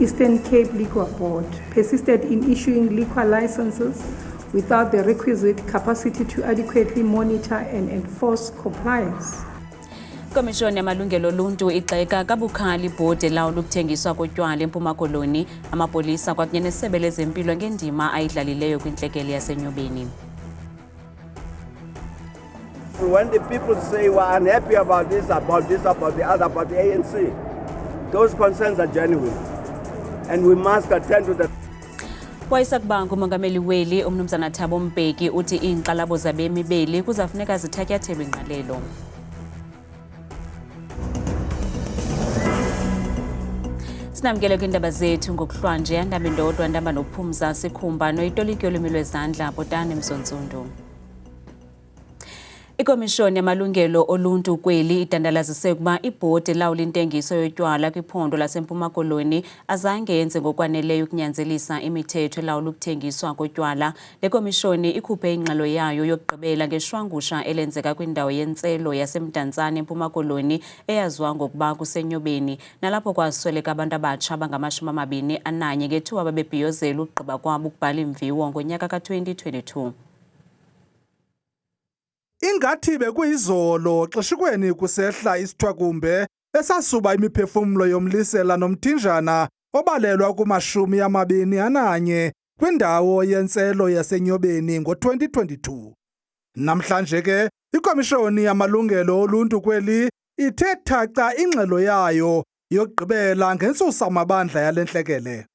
Eastern Cape Liquor Board persisted in issuing liquor licenses without the requisite capacity to adequately monitor and enforce compliance. Komishoni yamalungelo oluntu igxeka kabukhali ibhodi elawula ukuthengiswa kotywala eMpuma Koloni, amapolisa kwakunye nesebe lezempilo ngendima ayidlalileyo kwintlekele yaseNyobeni. When the people say we're unhappy about this, about the other, about the ANC, those concerns are genuine, and we must attend to them. Wayisakubanga umongameli weli uMnumzana Thabo Mbeki uthi iinqalabo zabemi beli kuzafuneka zithatyathelwe ingqalelo. Sinamkele kwindaba zethu ngokuhlwanje andaba indodwa ndaba nophumza sikhumba noyitoliki yolwimi lwezandla Botani Mzontsundu. Ikomishoni yamalungelo oluntu kweli idandalazise ukuba ibhodi elawula intengiso yotywala kwiphondo laseMpuma Koloni azange yenze ngokwaneleyo ukunyanzelisa imithetho elawula ukuthengiswa kotywala. Le komishoni ikhuphe ingxelo yayo yokugqibela ngeshwangusha elenzeka kwindawo yentselo yaseMdantsane eMpuma Koloni eyaziwa ngokuba kuseNyobeni, nalapho kwasweleka abantu abatsha abangama-21 ngethuba babebhiyozela ukugqiba kwabo ukubhala imviwo ngonyaka ka-2022. Ingathi bekuyizolo xeshikweni kusehla isithwakumbe esasuba imiphefumlo yomlisela nomthinjana obalelwa ku-21 kwindawo yentselo yaseNyobeni ngo-2022. Namhlanje ke ikomishoni yamalungelo oluntu kweli ithe thaca ingxelo yayo yokugqibela ngentsusa amabandla yale ntlekele.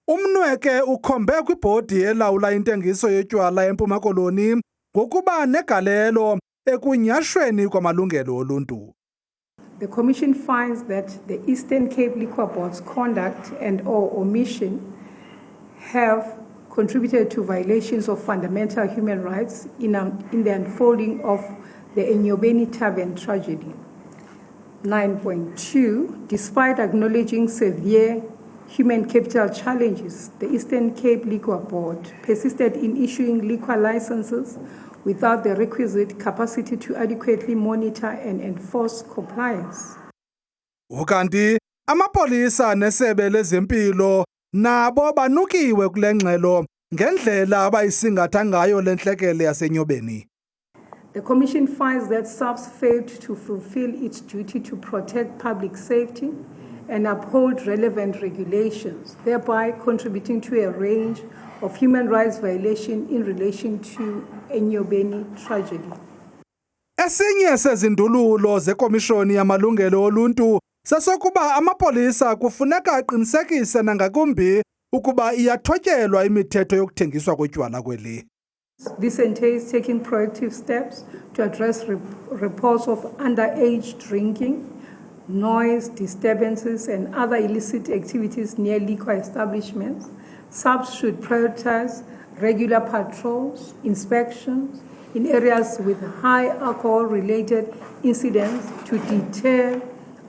Umnweke ukhombe kwibhodi elawula intengiso yotywala eMpuma Koloni ngokuba negalelo ekunyashweni kwamalungelo oluntu. The Commission finds that the Eastern Cape Liquor Board's conduct and/or omission have contributed to violations of fundamental human rights in the unfolding of the Enyobeni Tavern tragedy. 9.2, despite acknowledging severe human capital challenges, the Eastern Cape Liquor Board persisted in issuing liquor licenses without the requisite capacity to adequately monitor and enforce compliance. Ukanti amapolisa nesebe lezempilo nabo banukiwe kule ngxelo ngendlela abayisingatha ngayo le ntlekele yaseNyobeni. The Commission finds that SAPS failed to fulfill its duty to protect public safety and uphold relevant regulations, thereby contributing to a range of human rights violations in relation to Enyobeni tragedy. Esinye sezindululo zekomishoni yamalungelo oluntu sesokuba amapolisa kufuneka aqinisekise nangakumbi ukuba iyathotyelwa imithetho yokuthengiswa kotywala kweli. This entails taking proactive steps to address reports of underage drinking, noise, disturbances, and other illicit activities near liquor establishments. SAPS should prioritize regular patrols, inspections in areas with high alcohol-related incidents to deter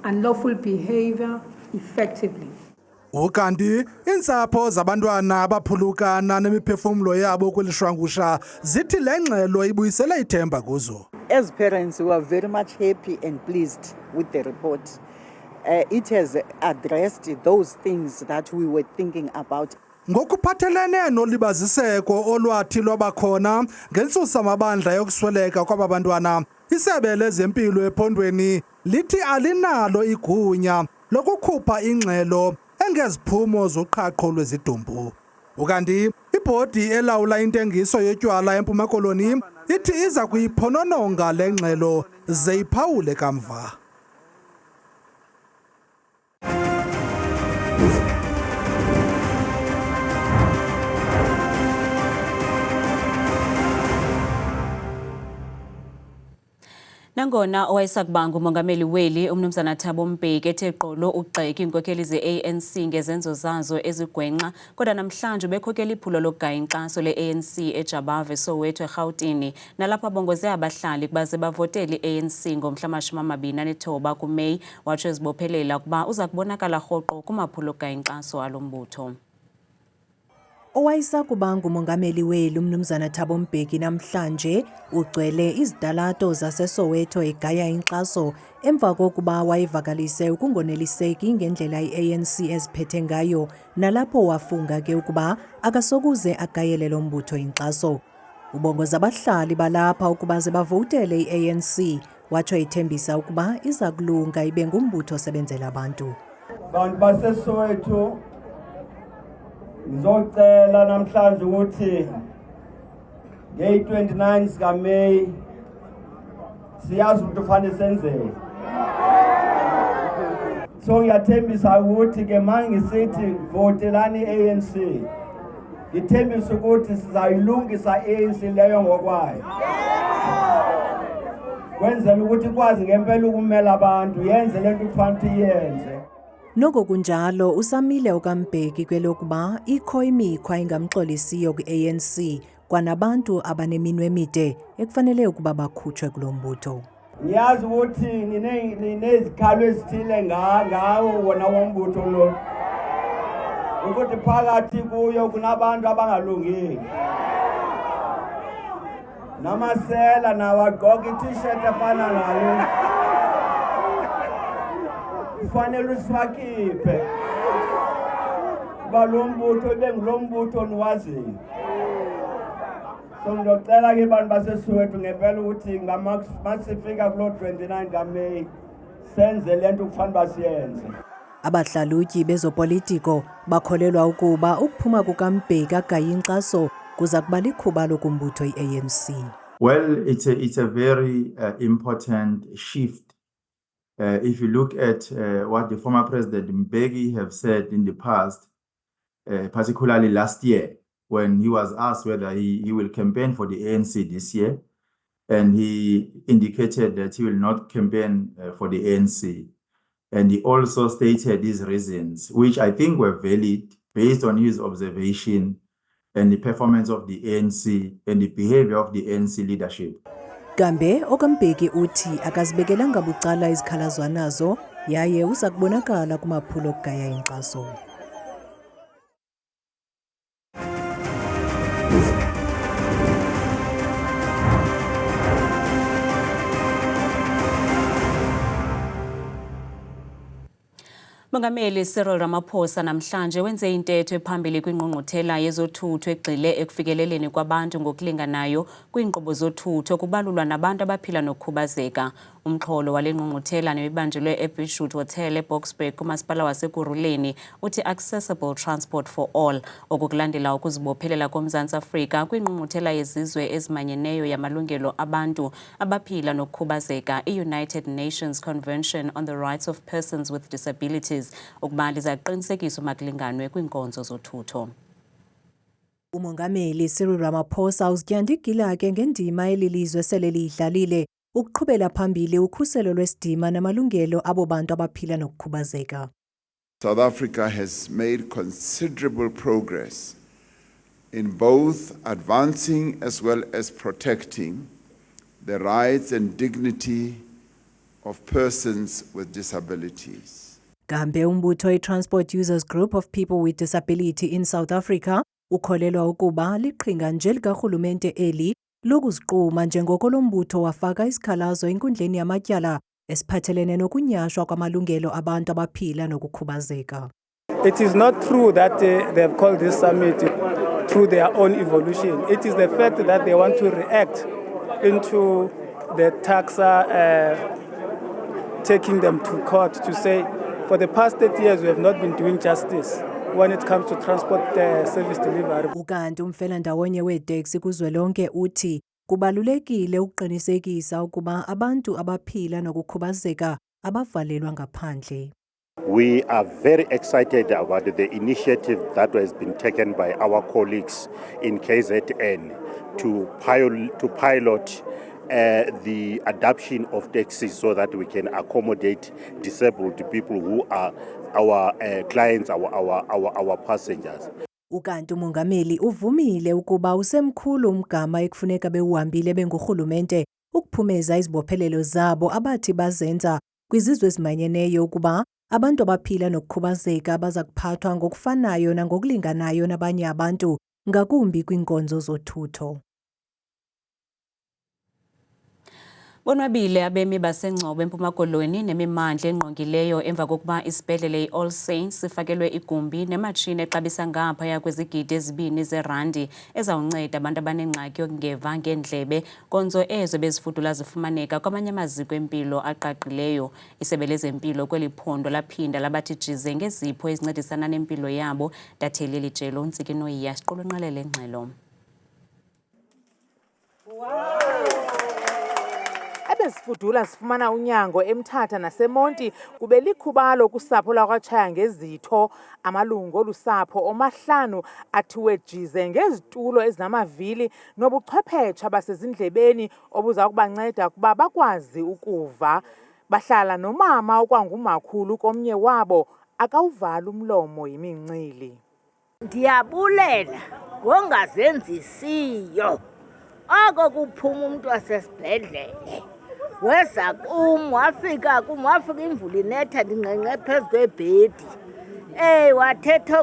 unlawful behavior effectively. Ukanti insapho zabantwana abaphulukana nemiphefumlo yabo kwelishwangusha zithi le ngxelo ibuyisele ithemba kuzo. As parents, we are very much happy and pleased with the report. It has addressed those things that we were thinking about. Ngokuphathelene nolibaziseko olwathi lwabakhona ngentsusa amabandla yokusweleka kwabantwana, isebe lezempilo ephondweni lithi alinalo igunya lokukhupha ingxelo engeziphumo zoqhaqho lwezidumbu. Ukanti ibhodi elawula intengiso yotywala eMpuma Koloni ithi iza kuyiphonononga le ngxelo ze iphawule kamva. Nangona owayesakubanga umongameli weli uMnumzana Thabo Mbeki ethe qolo ugxeka iinkokheli ze-ANC ngezenzo zazo ezigwenxa, kodwa namhlanje bekhokela iphulo lokugaya inkxaso le-ANC eJabave Soweto eRhawutini, nalapho abongoze abahlali ukuba ze bavotele i-ANC ngomhla wama-29 kuMeyi, watsho ezibophelela ukuba uza kubonakala rhoqo kumaphulo okugaya inkxaso alo mbutho. Owayesakuba ngumongameli welu uMnumzana Thabo Mbeki namhlanje ugcwele izidalato zaseSoweto egaya inkxaso emva kokuba wayevakalise ukungoneliseki ngendlela i-ANC eziphethe ngayo nalapho wafunga ke ukuba akasokuze agayele lo mbutho inkxaso. Ubongoza abahlali balapha ukuba ze bavotele i-ANC watsho ithembisa ukuba iza kulunga ibe ngumbutho osebenzela abantu. Bantu baseSoweto ngizocela namhlanje ukuthi nge-29 sikaMeyi siyazi ukuthi kufanele senzeni. So ngiyathembisa ukuthi ke mangisithi votelani i-ANC ngithembisa ukuthi sizayilungisa i-ANC leyo ngokwayo. Kwenzela ukuthi ikwazi ngempela ukumela abantu yenze lento kufanele iyenze. Noko kunjalo usamile okaMbeki kwelokuba ikho imikhwa engamxolisiyo kwi-ANC kwanabantu abaneminwe emide ekufanele ukuba bakhutshwe kulo mbutho. Ngiyazi ukuthi ninezikhalo ezithile ngawo wona wombutho lo. Ukuthi phakathi kuyo kunabantu abangalungile. Namasela nawagqoka i-t-shirt efana nayo. Kufanele usiwakhiphe. Kuba lo mbutho ibe ngulo mbutho niwaziyo. So ngicela ke bantu baseSoweto ngempela ukuthi masifika kulo 29 kaMeyi senze lento kufanele basiyenze. Abahlalutyi bezopolitiko bakholelwa ukuba ukuphuma kukaMbeki agaye inkxaso kuza kuba likhuba lokumbutho i-ANC. Well, it's a very important shift. If you look at what the former President Mbeki have said in the past, particularly last year, when he was asked whether he will campaign for the ANC this year, and he indicated that he will not campaign for the ANC. And he also stated his reasons, which I think were valid based on his observation and the performance of the ANC and the behavior of the ANC leadership. Kambe okaMbeki uthi akazibekelanga bucala izikhalazwa nazo yaye uza kubonakala kumaphulo okugaya inkxaso. Mongameli Cyril Ramaphosa namhlanje wenze intetho ephambili kwingqungquthela yezothutho egxile ekufikeleleni kwabantu ngokulinganayo kwiinkqubo zothutho kubalulwa nabantu abaphila nokukhubazeka. Umxholo wale ngqungquthela nebibanjelwe eBeachwood Hotel eBoksburg kumasipala waseKuruleni uthi accessible transport for all, okukulandela ukuzibophelela koMzantsi Afrika kwingqungquthela yezizwe ezimanyeneyo yamalungelo abantu abaphila nokukhubazeka, i-United Nations Convention on the Rights of Persons with Disabilities, ukuba lizaqinisekisa makulinganwe kwinkonzo zothutho. Umongameli Cyril Ramaphosa uzityanda ke ngendima elilizwe sele liyidlalile ukuqhubela phambili ukhuselo lwesidima namalungelo abo bantu abaphila nokukhubazeka. South Africa has made considerable progress in both advancing as well as protecting the rights and dignity of persons with disabilities. Kambe umbutho i-Transport Users Group of People with Disability in South Africa ukholelwa ukuba liqhinga nje likarhulumente eli lokuziquma njengoko lo mbutho wafaka isikhalazo enkundleni yamatyala esiphathelene nokunyashwa kwamalungelo abantu abaphila nokukhubazeka. It is not true that they have called this summit through their own evolution. It is the fact that they want to react into the taxa taking them to court to say, for the past 30 years we have not been doing justice when it comes to transport service delivery. Ukanti umfelandawonye weeteksi kuzwelonke uthi kubalulekile ukuqinisekisa ukuba abantu abaphila nokukhubazeka abavalelwa ngaphandle. We are very excited about the initiative that has been taken by our colleagues in KZN to pilot the adoption of taxis so that we can accommodate disabled people who are our clients, our passengers. Ukanti umongameli uvumile ukuba usemkhulu umgama ekufuneka bewuhambile bengurhulumente ukuphumeza izibophelelo zabo abathi bazenza kwizizwe ezimanyeneyo ukuba abantu abaphila nokukhubazeka baza kuphathwa ngokufanayo nangokulinganayo nabanye abantu, ngakumbi kwiinkonzo zothutho. Bonwabile abemi baseNgcobo eMpuma Koloni nemimandla engqongileyo emva kokuba isibhedlele iAll Saints sifakelwe igumbi nematshini exabisa ngaphaya kwezigidi ezibini zeerandi ezawunceda abantu abanengxaki yokungeva ngeendlebe, nkonzo ezo bezifudula zifumaneka kwamanye amaziko empilo aqaqileyo. Isebe lezempilo kweli phondo laphinda labathi jize ngezipho ezincedisana nempilo yabo. Datheli Lijelo, Ntsiki Noyiya, siqulunqelele ngxelo. Abezifudula sifumana unyango eMthatha naseMonti kube likhubalo kusapho lakwaTshaya ngezitho. Amalungu olusapho omahlanu athiwe jize ngezitulo ezinamavili nobuchwephetshe basezindlebeni obuza kubanceda kuba bakwazi ukuva. Bahlala nomama okwangumakhulu komnye wabo akawuvala umlomo yimincili. Ndiyabulela ngongazenzisiyo oko kuphuma umuntu wasesibhedlele weza kum wafika imvula inetha ndingqengqe phezu kwebhedi. Wathetha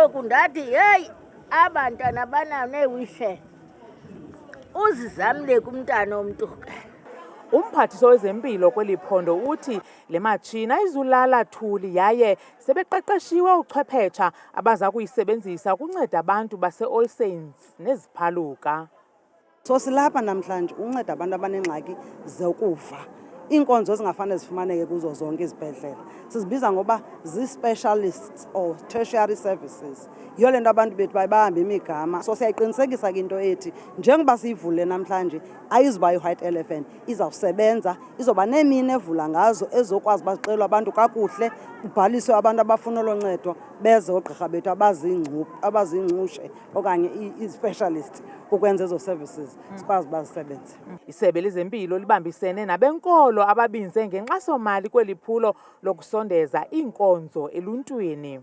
oku ndathi heyi abantwana banayo neewishe uzizamle kumntana omntu. Umphathiso wezempilo kweli phondo uthi le matshini ayizulala thuli yaye sebeqeqeshiwe uchwephetsha abaza kuyisebenzisa ukunceda abantu base-All Saints neziphaluka. So silapha namhlanje unceda abantu abanengxaki zokuva. Iinkonzo ezingafane zifumaneke kuzo zonke izibhedlele sizibiza ngoba zi-specialists or tertiary services. Yiyo le nto abantu bethu bahambe imigama. So siyayiqinisekisa ke into ethi njengoba siyivule namhlanje ayizuba yi-white elephant, izawusebenza, izoba neemini evula ngazo ezokwazi uba zicelwa abantu kakuhle, kubhaliswe abantu abafuna olo ncedo beze oogqirha bethu abazingcushe okanye i-specialist ukwenza ezo services sikwazi uba zisebenze. Isebe lezempilo libambisene nabenkolo ababinze ngenkxasomali kweli phulo lokusondeza iinkonzo eluntwini.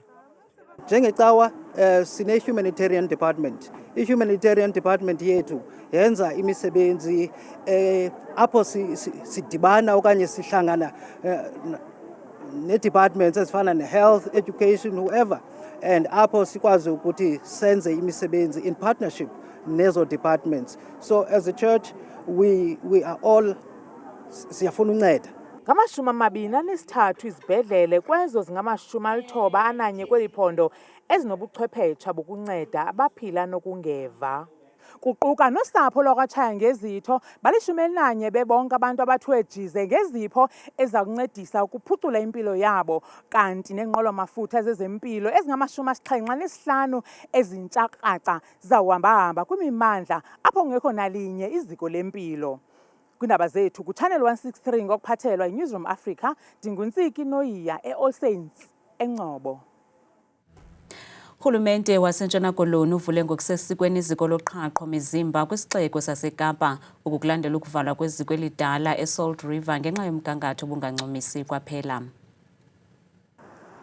Njengecawa sine-humanitarian department. I-humanitarian department yethu yenza imisebenzi apho sidibana okanye sihlangana ne-departments ezifana ne-health, education, whoever, and apho sikwazi ukuthi senze imisebenzi in partnership nezo departments. So as a church we are all siyafuna unceda. Ngama-23 izibhedlele kwezo zingama-91 kweli phondo ezinobuchwephetsha bokunceda abaphila nokungeva. Kuquka nosapho lwakwaTshaya ngezitho bali-11 bebonke abantu abathiwe jize ngezipho eza kuncedisa ukuphucula impilo yabo, kanti neenqwelomafutha zezempilo ezingama-75 ezintsha-kraca zizawuhamba-hamba kwimimandla apho kungekho nalinye iziko lempilo. Kwiindaba zethu kuChannel 163 ngokuphathelwa yiNewsroom Africa, ndinguNtsiki Noyiya e-All Saints eNgcobo. Urhulumente waseNtshona Koloni uvule ngokusesikweni iziko loqhaqho mizimba kwisixeko saseKapa ukulandela ukuvalwa kweziko elidala eSalt River ngenxa yomgangatho obungancumisi kwaphela.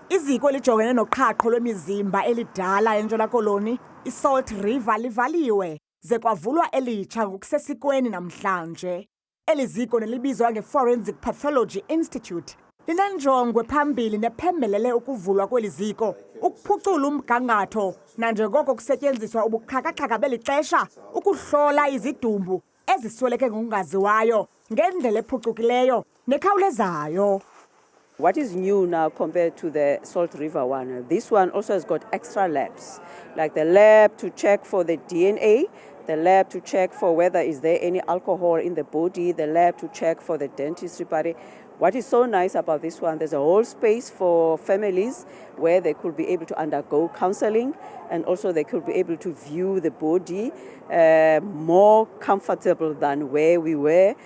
Iziko lijongene noqhaqho lwemizimba elidala eNtshona Koloni, iSalt River, livaliwe ze kwavulwa elitsha ngokusesikweni namhlanje. Eli ziko nelibizwa ngeForensic Pathology Institute linenjongo phambili nephembelele ukuvulwa kweli ziko ukuphucula umgangatho nanjengoko kusetyenziswa ubuxhakaxhaka beli xesha ukuhlola izidumbu ezisweleke ngokungaziwayo ngendlela ephucukileyo nekhawulezayo. What is new now compared to the Salt River one? This one also has got extra labs, like the lab to check for the DNA, the lab to check for whether is there any alcohol in the body, the lab to check for the dentistry party. What is so nice about this one, there's a whole space for families where they could be able to undergo counseling, and also they could be able to view the body more comfortable than where we were.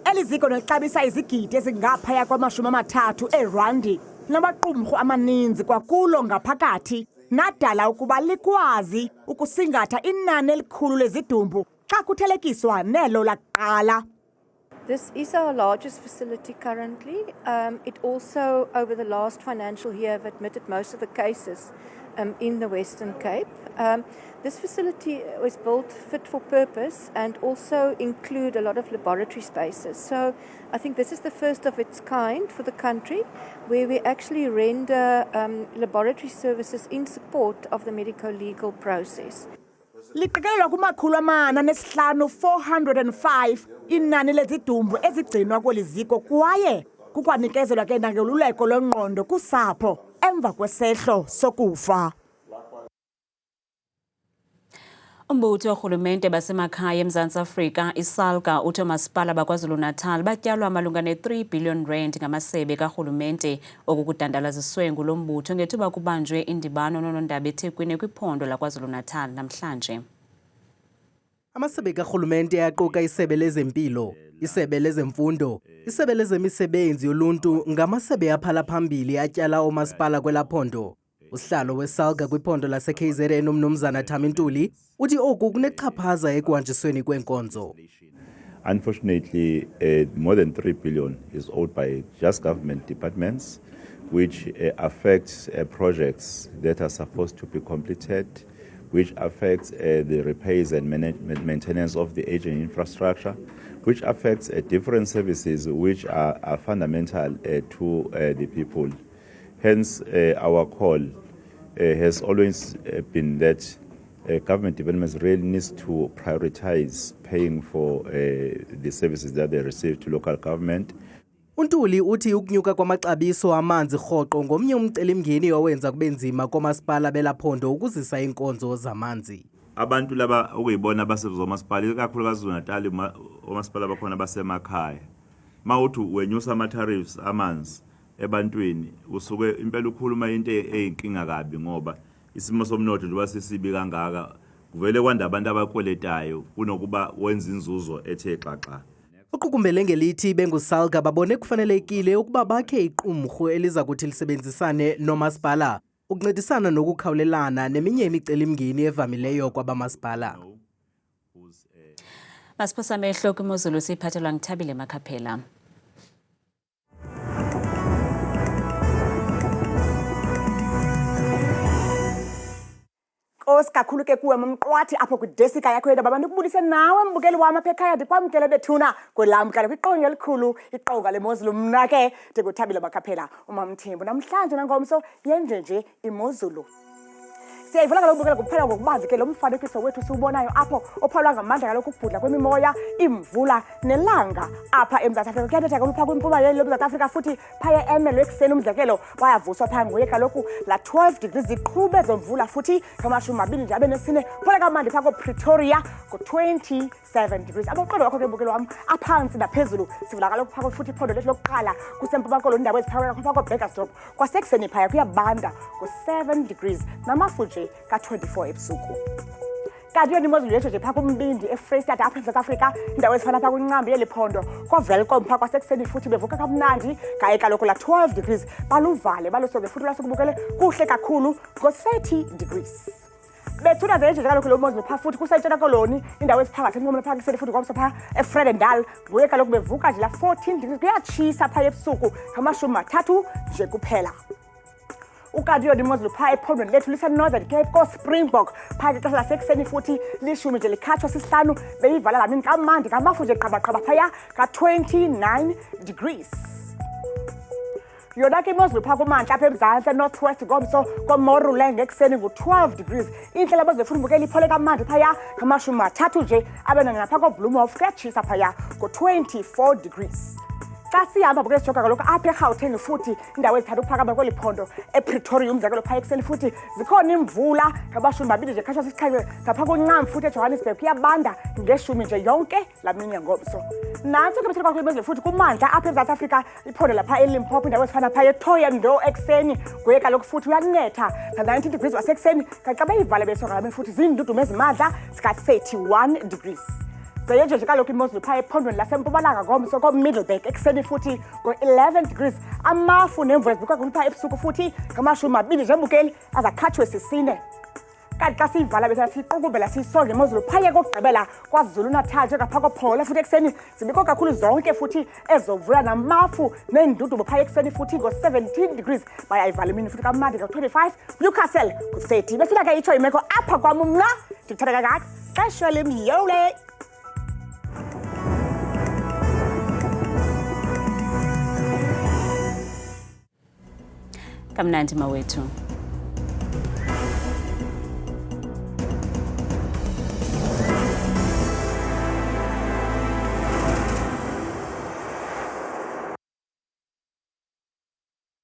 Eli ziko nelixabisa izigidi ezingaphaya kwama-30 eerandi namaqumrhu amaninzi kwakulo ngaphakathi nadala ukuba likwazi ukusingatha inani elikhulu lezidumbu xa kuthelekiswa nelo lakuqala. This is our largest facility currently. It also, over the last financial year, have admitted most of the cases in the Western Cape. This facility was built fit for purpose and also include a lot of laboratory spaces. So I think this is the first of its kind for the country, where we actually render laboratory services in support of the medico-legal process. Liqikelelwa kumakhulu amane nesihlanu 405 inani lezidumbu ezigcinwa kweli ziko kwaye kukwanikezelwa ke nangeluleko lwengqondo kusapho emva kwesehlo sokufa. Umbutho worhulumente basemakhaya eMzantsi Afrika iSALGA uthi oomasipala baKwaZulu-Natal batyalwa malunga ne-3 billion rand ngamasebe karhulumente okukudandalaziswe ngulo mbutho ngethuba kubanjwe indibano nonondaba eThekwini kwiphondo laKwaZulu-Natal namhlanje. Amasebe karhulumente aquka isebe lezempilo, isebe lezemfundo, isebe lezemisebenzi yoluntu ngamasebe aphala phambili atyala oomasipala kwelaphondo. Usihlalo weSALGA kwiphondo lase-KZN uMnumzana Thamintuli uthi oku kunechaphaza ekuhanjisweni kwenkonzo. Unfortunately, more than 3 billion is owed by just government departments, which affects projects that are supposed to be completed, which affects the repairs and maintenance of the aging infrastructure, which affects different services which are fundamental to the people. Hence, our call has always been that government developments really needs to prioritize paying for the services that they receive to local government. Untuli uthi ukunyuka kwamaxabiso amanzi rhoqo ngomnye umcelimngeni owenza kube nzima komasipala belaphondo ukuzisa inkonzo zamanzi. Abantu laba ukuyibona basezomasipala ikakhulukazi KwaZulu-Natal omasipala bakhona basemakhaya. Mawuthi wenyusa ama-tariffs amanzi ebantwini usuke impela ukhuluma into eyinkinga kabi ngoba isimo somnotho njengoba sisibi kangaka kuvele kwanda abantu abakweletayo kunokuba wenza inzuzo ethe xaxa. Uqukumbele ngelithi benguSALGA babone kufanelekile ukuba bakhe iqumrhu eliza kuthi lisebenzisane nomasipala ukuncedisana nokukhawulelana neminye imicelimngeni evamileyo kwabamasipala. Masiphosa amehlo kwimozulu siyiphathelwa nguThabile Makhaphela. Kakhulu ke kuwe mqwathi apho kwidesika yakho yedwa abantu kubulise nawe mbukeli wami apha ekhaya ndikwamkele bethuna kwelamkela kwiqonga elikhulu iqonga lemozulu mna ke ndikuThabile Makhaphela uMamthembu namhlanje nangomso yenje nje imozulu. Siyayivula kaloku ubukela kuphela ngokubanzi ke lo mfanekiso wethu siwubonayo apho ophalwa ngamandla kaloku ukubhudla kwemimoya imvula nelanga apha eMzantsi Afrika kuyabetha kaloku phaa kwimpuma yeli loMzantsi Afrika futhi phaya eMelwe ekuseni umzekelo bayavuswa phaa nguye kaloku la 12 degrees ziqhube zomvula futhi ngamashumi nje abe nesine phela kamandi phaa Pretoria ku-27 degrees abaqondo wakho ke mbukelo wami aphansi naphezulu sivula kaloku phaa futhi iphondo lethu lokuqala kusempuma koloni indawo eziphakela phaa kwaBurgersdorp kwasekuseni phaya kuyabanda ku-7 degrees namafuji ka-24 ebusuku. Kanti yona imozulu yethu nje phaa kuMbindi eFreystata apha eMzantsi Afrika indawo ezifana phaa kwincambi yeli phondo kwaVelcom phaa kwasekuseni futhi bevuka kamnandi ngaye kaloku la 12 degrees baluvale balusoke futhi lasukubukele kuhle kakhulu ngo-30 degrees. Bethuna nje kaloku lo mozulu phaa futhi kusentshona koloni indawo eziphakathi enqumela phaa kuseni futhi kwamso phaa eFredendal nguye kaloku bevuka nje la 14 degrees kuyatshisa phaa ebusuku ngamashumi 3 nje kuphela. Ukanti yona imozulu phaa ephondweni lethu lise-Northern Cape ko-Springbok phaa ixesha lasekuseni futhi lishumi nje likhatshwa sisihlanu beyivala lamini kamandi ngamafu nje qabaqaba phaya ka-29 degrees. Yona ke imozulu phaa kumantla apha eMzantsi Northwest ngomso koMoruland ekuseni ngu-12 degrees. Indlela imozulu futhi mbukela iphole kamandi phaya ngamashumi 3 nje abe nangaphaa koBloemhof kuyatshisa phaya ngo-24 degrees. Xa sihamba bukele sijoga kaloku apha eGauteng futhi indawo ezithatha ukuphakama kweli phondo ePretoria umzekelo phaya ekuseni futhi zikhona imvula ngamashumi 2 nje khatshwa sisiqhele ngaphaa kwencam futhi eJohannesburg kuyabanda ngeshumi nje yonke lamini ngomso. Nantso ke bethele kwakho imozulu futhi kumandla apha eMzantsi Afrika iphondo lapha eLimpopo indawo ezifana phaya eThohoyandou ekuseni nguye kaloku futhi uyanetha nga-19 degrees wasekuseni kanti xa beyivale besoka lamini futhi ziindudumo ezimandla zika-31 degrees. Zayenje nje kaloku imozulu phaa ephondweni lasempumalanga ngomso koMiddleburg ekuseni futhi ngo-11 degrees amafu nemvula zibukwa phaa ebusuku futhi ngamashumi 2 nje mbukeli azakhatshwe sisine. kanti xa siyivala bese siqukubela sisonke imozulu phaya kokugqibela kwaZulu Natal ngapha kophola futhi ekseni zibikho kakhulu zonke futhi ezovula namafu nendudumo phaya ekseni futhi ngo-17 degrees bayayivala imini futhi kamandi ngo-25 Newcastle ku-30 besina ke itsho imeko apha kwam mna ndikuthanda kangaka xesha lemyole kamnandi mawethu.